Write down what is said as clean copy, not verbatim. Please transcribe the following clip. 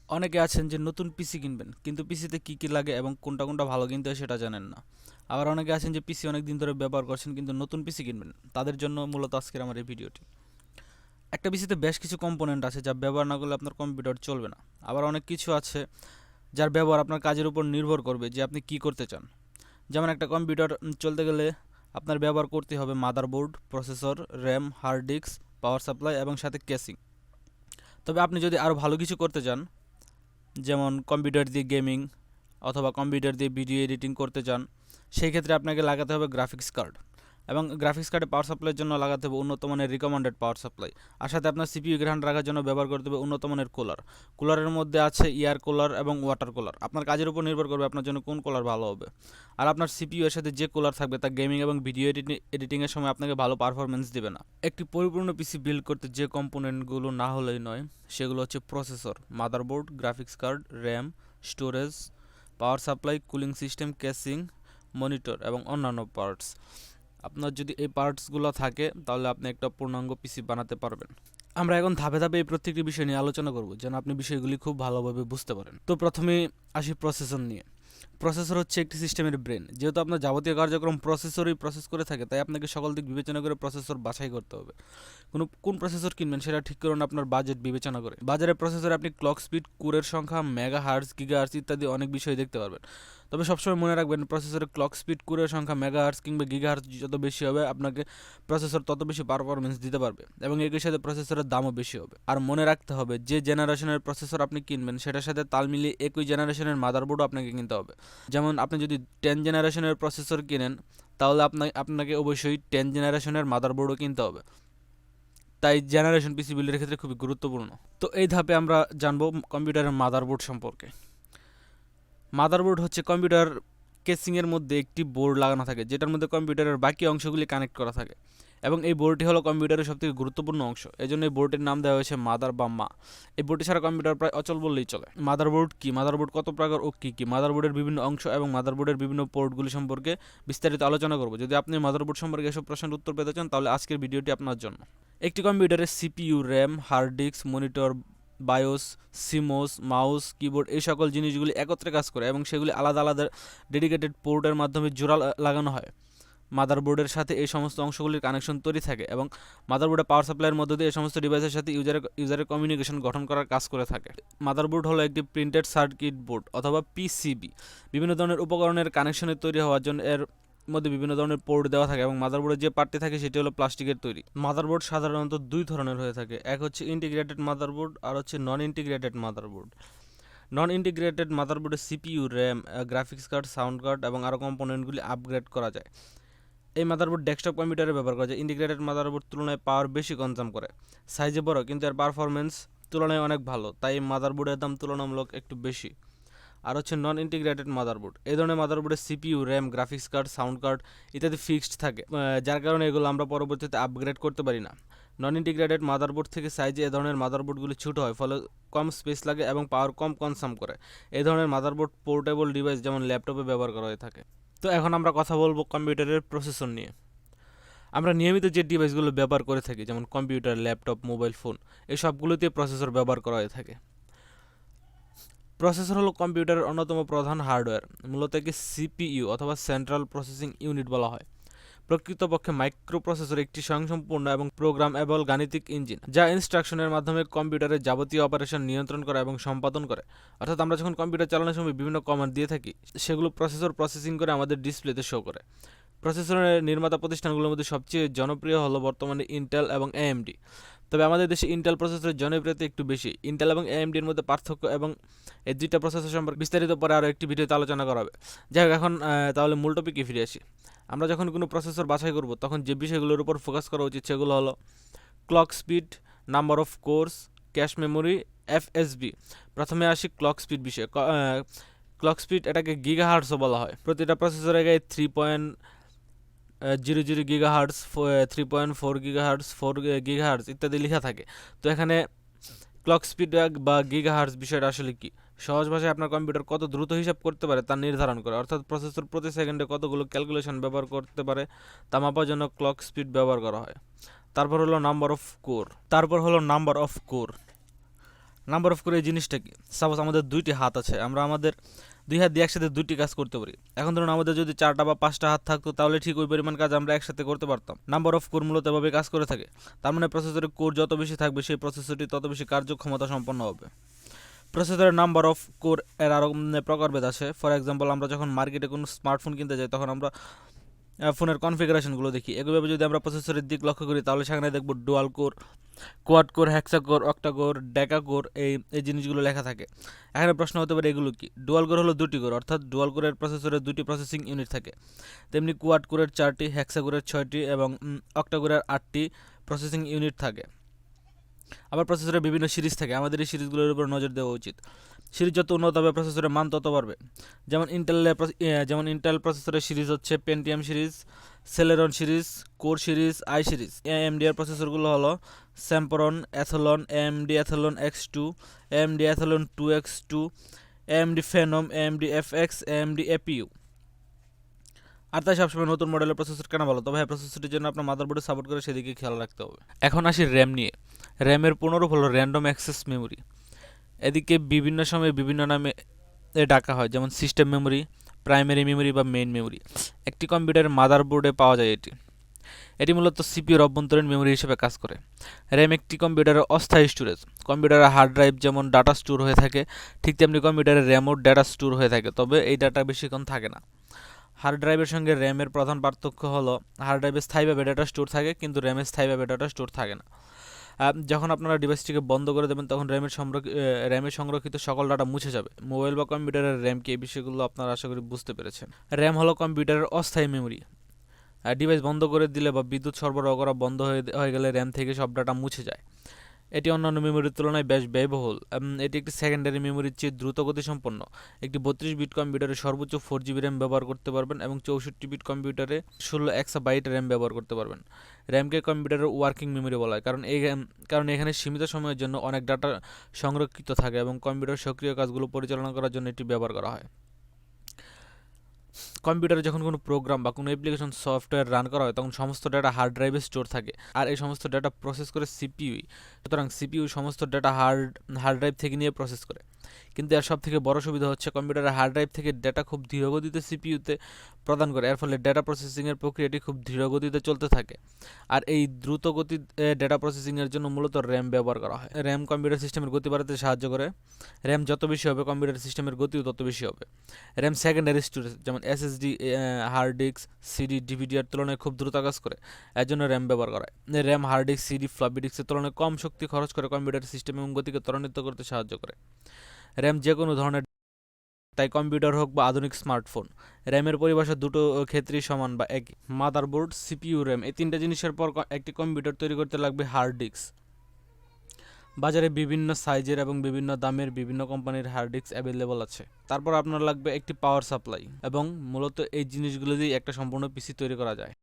অনেকে আছেন যে নতুন পিসি কিনবেন, কিন্তু পিসিতে কী কী লাগে এবং কোনটা কোনটা ভালো কিনতে হয় সেটা জানেন না। আবার অনেকে আছেন যে পিসি অনেক দিন ধরে ব্যবহার করছেন কিন্তু নতুন পিসি কিনবেন, তাদের জন্য মূলত আজকের আমার এই ভিডিওটি। একটা পিসিতে বেশ কিছু কম্পোনেন্ট আছে যা ব্যবহার না করলে আপনার কম্পিউটার চলবে না। আবার অনেক কিছু আছে যার ব্যবহার আপনার কাজের উপর নির্ভর করবে যে আপনি কী করতে চান। যেমন একটা কম্পিউটার চলতে গেলে আপনার ব্যবহার করতে হবে motherboard, processor, RAM, hard disk, power supply এবং সাথে কেসিং। তবে আপনি যদি আরও ভালো কিছু করতে চান, যেমন কম্পিউটার দিয়ে গেমিং অথবা কম্পিউটার দিয়ে ভিডিও এডিটিং করতে চান, সেই ক্ষেত্রে আপনাকে লাগাতে হবে গ্রাফিক্স কার্ড। এবং গ্রাফিক্স কার্ডে পাওয়ার সাপ্লাইয়ের জন্য লাগাতে হবে উন্নত মানের রিকমেন্ডেড পাওয়ার সাপ্লাই। আর সাথে আপনার সিপিইউ গ্রান্ড রাখার জন্য ব্যবহার করতে হবে উন্নত মানের কুলার। কুলারের মধ্যে আছে এয়ার কুলার এবং ওয়াটার কুলার। আপনার কাজের উপর নির্ভর করবে আপনার জন্য কোন কুলার ভালো হবে। আর আপনার সিপিইউ এর সাথে যে কুলার থাকবে তা গেমিং এবং ভিডিও এডিটিংয়ের সময় আপনাকে ভালো পারফরমেন্স দেবে না। একটি পরিপূর্ণ পিসি বিল্ড করতে যে কম্পোনেন্টগুলো না হলেই নয় সেগুলো হচ্ছে processor, motherboard, graphics card, RAM, storage, power supply, cooling system, casing, monitor এবং অন্যান্য পার্টস। আপনার যদি এই পার্টসগুলো থাকে তাহলে আপনি একটা পূর্ণাঙ্গ পিসি বানাতে পারবেন। আমরা এখন ধাপে ধাপে এই প্রত্যেকটি বিষয় নিয়ে আলোচনা করব যেন আপনি বিষয়গুলি খুব ভালোভাবে বুঝতে পারেন। তো প্রথমে আসি প্রসেসর নিয়ে। প্রসেসর হচ্ছে একটি সিস্টেমের ব্রেন। যেহেতু আপনার যাবতীয় কার্যক্রম প্রসেসরই প্রসেস করে থাকে, তাই আপনাকে সকল দিক বিবেচনা করে প্রসেসর বাছাই করতে হবে। কোন প্রসেসর কিনবেন সেটা ঠিক করুন আপনার বাজেট বিবেচনা করে। বাজারে প্রসেসরে আপনি ক্লক স্পিড, কোরের সংখ্যা, মেগা হার্টজ, গিগা হার্টজ ইত্যাদি অনেক বিষয় দেখতে পারবেন। তবে সবসময় মনে রাখবেন প্রসেসরের ক্লক স্পিড, কোরের সংখ্যা, মেগা হার্টজ কিংবা গিগা হার্টজ যত বেশি হবে আপনাকে প্রসেসর তত বেশি পারফরমেন্স দিতে পারবে এবং একই সাথে প্রসেসরের দামও বেশি হবে। আর মনে রাখতে হবে যে জেনারেশনের প্রসেসর আপনি কিনবেন সেটার সাথে তাল মিলিয়ে একই জেনারেশনের মাদারবোর্ডও আপনাকে কিনতে হবে। যেমন আপনি যদি 10 জেনারেশনের প্রসেসর কিনেন তাহলে আপনাকে অবশ্যই 10 জেনারেশনের মাদারবোর্ডও কিনতে হবে। তাই জেনারেশন পিসি বিল্ডের ক্ষেত্রে খুবই গুরুত্বপূর্ণ। তো এই ধাপে আমরা জানবো কম্পিউটারের মাদারবোর্ড সম্পর্কে। মাদারবোর্ড হচ্ছে কম্পিউটার কেসিংয়ের মধ্যে একটি বোর্ড লাগানো থাকে যেটার মধ্যে কম্পিউটারের বাকি অংশগুলি কানেক্ট করা থাকে এবং এই বোর্ডটি হলো কম্পিউটারের সবথেকে গুরুত্বপূর্ণ অংশ। এজন্য এই বোর্ডের নাম দেওয়া হয়েছে মাদার বা মা। এই বোর্ডটি ছাড়া কম্পিউটার প্রায় অচল বললেই চলে। মাদারবোর্ড কি, মাদারবোর্ড কত প্রকার ও কী কী, মাদারবোর্ডের বিভিন্ন অংশ এবং মাদারবোর্ডের বিভিন্ন পোর্টগুলি সম্পর্কে বিস্তারিত আলোচনা করব। যদি আপনি মাদারবোর্ড সম্পর্কে এসব প্রশ্নের উত্তর পেতে চান তাহলে আজকের ভিডিওটি আপনার জন্য। একটি কম্পিউটারের CPU, RAM, hard disk, monitor, BIOS, CMOS, mouse, keyboard এই সকল জিনিসগুলি একত্রে কাজ করে এবং সেগুলি আলাদা আলাদা ডেডিকেটেড পোর্টের মাধ্যমে জোড়া লাগানো হয়। মাদারবোর্ডের সাথে এই সমস্ত অংশগুলির কানেকশন তৈরি থাকে এবং মাদারবোর্ডে পাওয়ার সাপ্লাইয়ের মধ্য দিয়ে এই সমস্ত ডিভাইসের সাথে ইউজারের কমিউনিকেশন গঠন করার কাজ করে থাকে। মাদারবোর্ড হলো একটি প্রিন্টেড সার্কিট বোর্ড অথবা পিসিবি। বিভিন্ন ধরনের উপকরণের কানেকশনের তৈরি হওয়ার জন্য এর মধ্যে বিভিন্ন ধরনের পোর্ট দেওয়া থাকে এবং মাদারবোর্ডের যে পার্টটি থাকে সেটি হলো প্লাস্টিকের তৈরি। মাদারবোর্ড সাধারণত দুই ধরনের হয়ে থাকে, এক হচ্ছে ইন্টিগ্রেটেড মাদারবোর্ড আর হচ্ছে non integrated motherboard. Non integrated মাদারবোর্ডে CPU, RAM, graphics card, sound card এবং আরও কম্পোনেন্টগুলি আপগ্রেড করা যায়। এই মাদারবোর্ড ডেস্কটপ কম্পিউটারে ব্যবহার করা যায়। ইন্টিগ্রেটেড মাদারবোর্ড তুলনায় পাওয়ার বেশি কনজাম করে, সাইজে বড় কিন্তু এর পারফরমেন্স তুলনায় অনেক ভালো, তাই এই মাদারবোর্ডের দাম তুলনামূলক একটু বেশি। আর হচ্ছে নন ইন্টিগ্রেটেড মাদারবোর্ড। এই ধরনের মাদারবোর্ডে CPU, RAM, graphics card, sound card ইত্যাদি ফিক্সড থাকে, যার কারণে এগুলো আমরা পরবর্তীতে আপগ্রেড করতে পারি না। নন ইন্টিগ্রেটেড মাদারবোর্ড থেকে সাইজে এ ধরনের মাদারবোর্ডগুলি ছোটো হয়, ফলে কম স্পেস লাগে এবং পাওয়ার কম কনসাম করে। এই ধরনের মাদারবোর্ড পোর্টেবল ডিভাইস যেমন ল্যাপটপে ব্যবহার করা হয়ে থাকে। তো এখন আমরা কথা বলবো কম্পিউটারের প্রসেসর নিয়ে। আমরা নিয়মিত যে ডিভাইসগুলো ব্যবহার করে থাকি যেমন কম্পিউটার, ল্যাপটপ, মোবাইল ফোন এই সবগুলোতে প্রসেসর ব্যবহার করা হয়ে থাকে। প্রসেসর হলো কম্পিউটারের অন্যতম প্রধান হার্ডওয়্যার। মূলত একে সিপিইউ অথবা সেন্ট্রাল প্রসেসিং ইউনিট বলা হয়। প্রকৃতপক্ষে মাইক্রোপ্রসেসর একটি স্বয়ংসম্পূর্ণ এবং প্রোগ্রামেবল গাণিতিক ইঞ্জিন যা ইনস্ট্রাকশনের মাধ্যমে কম্পিউটারের যাবতীয় অপারেশন নিয়ন্ত্রণ করে এবং সম্পাদন করে। অর্থাৎ আমরা যখন কম্পিউটার চালানোর সময় বিভিন্ন কমান্ড দিয়ে থাকি সেগুলো প্রসেসর প্রসেসিং করে আমাদের ডিসপ্লেতে শো করে। প্রসেসরের নির্মাতা প্রতিষ্ঠানগুলোর মধ্যে সবচেয়ে জনপ্রিয় হলো বর্তমানে ইন্টেল এবং এএমডি। তবে আমাদের দেশে ইন্টেল প্রসেসরের জনপ্রিয়তা একটু বেশি। ইন্টেল এবং এএমডির মধ্যে পার্থক্য এবং এই দুইটা প্রসেসর সম্পর্কে বিস্তারিত পরে আরও একটি ভিডিওতে আলোচনা করা হবে। যাই হোক, এখন তাহলে মূল টপিকে ফিরে আসি। আমরা যখন কোনো প্রসেসর বাছাই করব তখন যে বিষয়গুলোর উপর ফোকাস করা উচিত সেগুলো হলো clock speed, number of course, cache memory, FSB. প্রথমে আসি ক্লক স্পিড বিষয়ে। ক্লক স্পিড এটাকে গিগাহার্টজও বলা হয়। প্রতিটা প্রসেসরের গায়ে 3.00 গিগাহার্টজ, 3.4 গিগাহার্টজ, 4 গিগাহার্টজ ইত্যাদি লেখা থাকে। তো এখানে ক্লক স্পিড বা গিগাহার্টজ বিষয়টা আসলে কি? সহজ ভাষায় আপনার কম্পিউটার কত দ্রুত হিসাব করতে পারে তা নির্ধারণ করে, অর্থাৎ প্রসেসর প্রতি সেকেন্ডে কতগুলো ক্যালকুলেশন ব্যবহার করতে পারে তা মাপার জন্য ক্লক স্পিড ব্যবহার করা হয়। তারপর হলো number of core. Number of core এই জিনিসটা কি? সাপোজ আমাদের 2টি হাত আছে, আমরা আমাদের 2 হাত দিয়ে একসাথে 2টি কাজ করতে পারি। এখন ধরুন আমাদের যদি 4টা বা 5টা হাত থাকতো তাহলে ঠিক ওই পরিমাণ কাজ আমরা একসাথে করতে পারতাম। নাম্বার অফ কোর মূলত এভাবে কাজ করে থাকে। তার মানে প্রসেসরের কোর যত বেশি থাকবে সেই প্রসেসরটি তত বেশি কার্যক্ষমতা সম্পন্ন হবে। প্রসেসরের নাম্বার অফ কোর এর আরও প্রকারভেদ আছে। ফর এক্সাম্পল, আমরা যখন মার্কেটে কোনো স্মার্টফোন কিনতে যাই তখন আমরা ফোনের কনফিগারেশনগুলো দেখি। একইভাবে যদি আমরা প্রসেসরের দিক লক্ষ্য করি তাহলে সেখানে দেখব ডুয়াল কোর, কোয়াড কোর, হেক্সা কোর, অক্টা কোর, ডেকা কোর, এই জিনিসগুলো লেখা থাকে। এখানে প্রশ্ন হতে পারে এগুলো কি? ডুয়াল কোর হলো 2টি কোর, অর্থাৎ ডুয়াল কোরের প্রসেসরে 2টি প্রসেসিং ইউনিট থাকে। তেমনি কোয়াড কোরের 4টি, হেক্সা কোরের 6টি এবং অক্টা কোরের 8টি প্রসেসিং ইউনিট থাকে। আবার প্রসেসরের বিভিন্ন সিরিজ থাকে, আমাদের এই সিরিজগুলোর উপর নজর দেওয়া উচিত। সিরিজ যত উন্নত হবে প্রসেসরের মান তত বাড়বে। যেমন ইন্টেল প্রসেসরের সিরিজ হচ্ছে Pentium series, Celeron series, core series, i series. AMD এর প্রসেসরগুলো হলো Sempron, Athlon, AMD Athlon X2, AMD Athlon 2X2, AMD Phenom, AMD FX, AMD APU। আর তাই সবসময় নতুন মডেলের প্রসেসর কেনা ভালো, তবে হ্যাঁ প্রসেসরটির জন্য আপনার মাদারবোর্ডে সাপোর্ট করে সেদিকে খেয়াল রাখতে হবে। এখন আসি র্যাম নিয়ে। র্যামের পুনরূপ হলো র্যান্ডম অ্যাক্সেস মেমোরি। এদিকে বিভিন্ন সময়ে বিভিন্ন নামে ডাকা হয়, যেমন সিস্টেম মেমোরি, প্রাইমারি মেমোরি বা মেইন মেমোরি। একটি কম্পিউটারের মাদারবোর্ডে পাওয়া যায় এটি মূলত সিপিইউর অভ্যন্তরীণ মেমোরি হিসেবে কাজ করে। র্যাম একটি কম্পিউটারের অস্থায়ী স্টোরেজ। কম্পিউটারের হার্ড ড্রাইভ যেমন ডাটা স্টোর হয়ে থাকে, ঠিক তেমনি কম্পিউটারের র্যামও ডাটা স্টোর হয়ে থাকে, তবে এই ডাটা বেশিক্ষণ থাকে না। হার্ড ড্রাইভের সঙ্গে র্যামের প্রধান পার্থক্য হলো হার্ড ড্রাইভে স্থায়ীভাবে ডাটা স্টোর থাকে কিন্তু র্যামে স্থায়ীভাবে ডাটা স্টোর থাকে না। যখন আপনারা ডিভাইসটিকে বন্ধ করে দেবেন তখন র্যামে সংরক্ষিত সকল ডাটা মুছে যাবে। মোবাইল বা কম্পিউটারের র্যাম কি, এই বিষয়গুলো আপনারা আশা করি বুঝতে পেরেছেন। র্যাম হলো কম্পিউটারের অস্থায়ী মেমোরি। ডিভাইস বন্ধ করে দিলে বা বিদ্যুৎ সরবরাহ করা বন্ধ হয়ে গেলে র্যাম থেকে সব ডাটা মুছে যায়। এটি অন্যান্য মেমোরির তুলনায় বেশ ব্যয়বহুল। এটি একটি সেকেন্ডারি মেমোরির চেয়ে দ্রুত গতিসম্পন্ন। একটি 32 বিট কম্পিউটারে সর্বোচ্চ 4 GB র্যাম ব্যবহার করতে পারবেন এবং 64 বিট কম্পিউটারে 16 এক্সাবাইট র্যাম ব্যবহার করতে পারবেন। র্যামকে কম্পিউটারের ওয়ার্কিং মেমোরি বলা হয়, কারণ এখানে সীমিত সময়ের জন্য অনেক ডাটা সংরক্ষিত থাকে এবং কম্পিউটার সক্রিয় কাজগুলো পরিচালনা করার জন্য এটি ব্যবহার করা হয়। কম্পিউটারে যখন কোনো প্রোগ্রাম বা কোনো অ্যাপ্লিকেশন সফটওয়্যার রান করা হয় তখন সমস্ত ডাটা হার্ড ড্রাইভে স্টোর থাকে, আর এই সমস্ত ডাটা প্রসেস করে সিপিইউ। সুতরাং সিপিইউ সমস্ত ডাটা হার্ড ড্রাইভ থেকে নিয়ে প্রসেস করে। কিন্তু এর সব থেকে বড় সুবিধা হচ্ছে কম্পিউটারের হার্ড ড্রাইভ থেকে ডেটা খুব ধীরগতিতে সিপিইউতে প্রদান করে, এর ফলে ডেটা প্রসেসিংয়ের প্রক্রিয়াটি খুব ধীরগতিতে চলতে থাকে। আর এই দ্রুত গতি ডেটা প্রসেসিংয়ের জন্য মূলত র্যাম ব্যবহার করা হয়। র্যাম কম্পিউটার সিস্টেমের গতি বাড়াতে সাহায্য করে। র্যাম যত বেশি হবে কম্পিউটার সিস্টেমের গতিও তত বেশি হবে। র্যাম সেকেন্ডারি স্টোরেজ, যেমন এসএসডি, হার্ড ডিস্ক, সিডি, ডিভিডির তুলনায় খুব দ্রুত কাজ করে, এর জন্য র্যাম ব্যবহার করা হয়। RAM hard disk, CD, floppy ডিস্কের তুলনায় কম শক্তি খরচ করে কম্পিউটার সিস্টেম এবং গতিকে ত্বরান্বিত করতে সাহায্য করে। র্যাম যে কোনো ধরনের, তাই কম্পিউটার হোক বা আধুনিক স্মার্টফোন, র্যামের পরিভাষা দুটো ক্ষেত্রেই সমান বা একই। মাদারবোর্ড, সিপিইউ, র্যাম, এই তিনটা জিনিসের পর একটি কম্পিউটার তৈরি করতে লাগবে হার্ড ডিস্ক। বাজারে বিভিন্ন সাইজের এবং বিভিন্ন দামের বিভিন্ন কোম্পানির হার্ড ডিস্ক অ্যাভেলেবল আছে। তারপর আপনার লাগবে একটি পাওয়ার সাপ্লাই, এবং মূলত এই জিনিসগুলো দিয়ে একটা সম্পূর্ণ পিসি তৈরি করা যায়।